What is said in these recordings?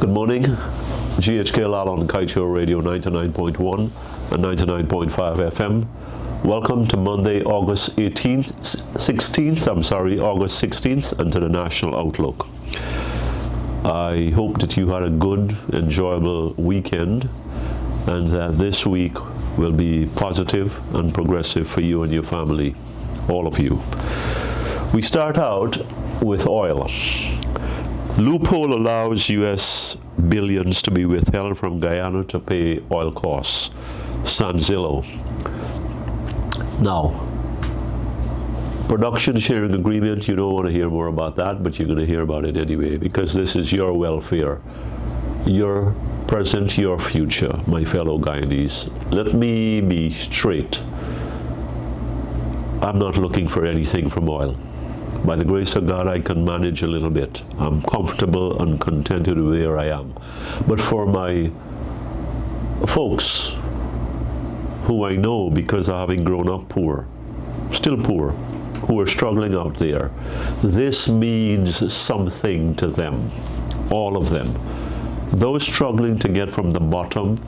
Good morning. GHK Lal on Kaieteur Radio 99.1 and 99.5 FM. Welcome to Monday, August 16th, and to the National Outlook. I hope that you had a good, enjoyable weekend, and that this week will be positive and progressive for you and your family, all of you. We start out with oil. Loophole allows U.S. billions to be withheld from Guyana to pay oil costs. Sanzillo. Now, production sharing agreement, you don't want to hear more about that, but you're going to hear about it anyway, because this is your welfare, your present, your future, my fellow Guyanese. Let me be straight. I'm not looking for anything from oil. By the grace of God, I can manage a little bit. I'm comfortable and contented with where I am. But for my folks who I know because of having grown up poor, still poor, who are struggling out there, this means something to them, all of them. Those struggling to get from the bottom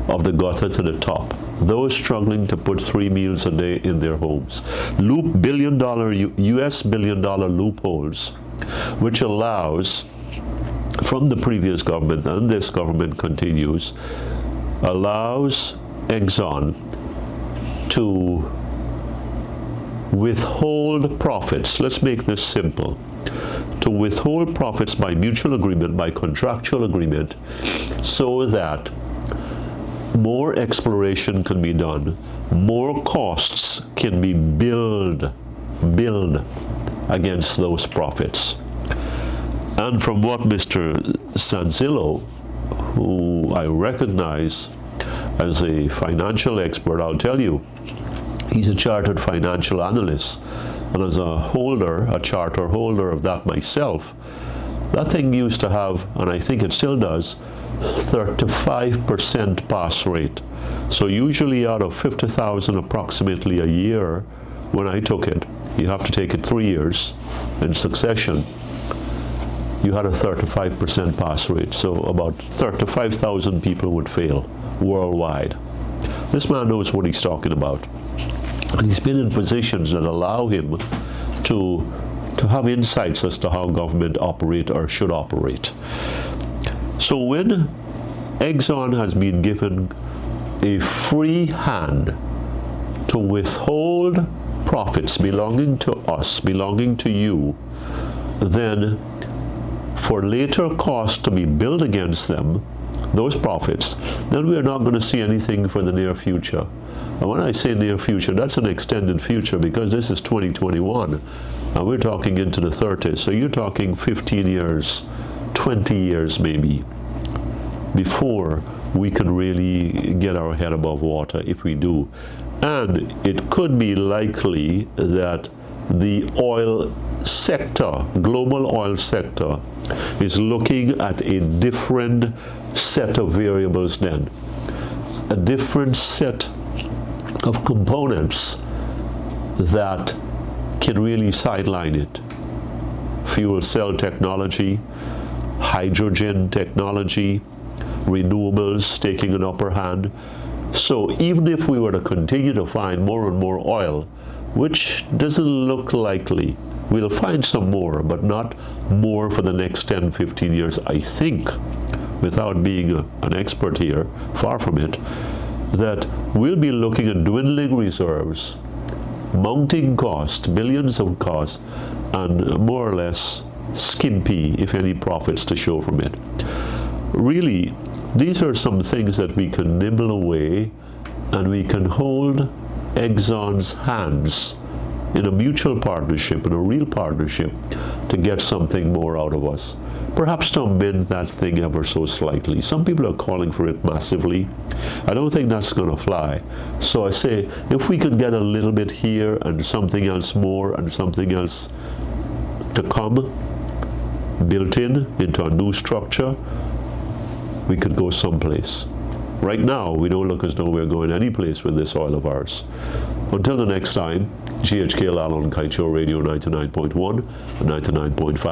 of the gutter to the top, those struggling to put 3 meals a day in their homes. US billion dollar loopholes, which allows, from the previous government, and this government continues, allows Exxon to withhold profits. Let's make this simple. To withhold profits by mutual agreement, by contractual agreement, so that more exploration can be done, more costs can be billed against those profits. And from what Mr. Sanzillo, who I recognize as a financial expert, I'll tell you, he's a chartered financial analyst, and as a charter holder of that myself, that thing used to have, and I think it still does, 35% pass rate. So usually out of 50,000 approximately a year, when I took it, you have to take it 3 years in succession, you had a 35% pass rate. So about 35,000 people would fail worldwide. This man knows what he's talking about. And he's been in positions that allow him to have insights as to how government operate or should operate. So when Exxon has been given a free hand to withhold profits belonging to us, belonging to you, then for later costs to be billed against them, those profits, then we are not going to see anything for the near future. And when I say near future, that's an extended future, because this is 2021, and we're talking into the 30s. So you're talking 15 years, 20 years maybe, before we can really get our head above water, if we do. And it could be likely that the oil sector, global oil sector, is looking at a different set of variables then, a different set of components that can really sideline it. Fuel cell technology, hydrogen technology, renewables taking an upper hand. So even if we were to continue to find more and more oil, which doesn't look likely, we'll find some more, but not more for the next 10, 15 years, I think, without being an expert here, far from it, that we'll be looking at dwindling reserves, mounting costs, billions of costs, and more or less skimpy, if any, profits to show from it. Really, these are some things that we can nibble away, and we can hold Exxon's hands in a mutual partnership, in a real partnership, to get something more out of us. Perhaps to amend that thing ever so slightly. Some people are calling for it massively. I don't think that's going to fly. So I say, if we could get a little bit here and something else more and something else to come, built into a new structure, we could go someplace. Right now, we don't look as though we're going any place with this oil of ours. Until the next time, GHK Lal on Kaieteur Radio 99.1 and 99.5.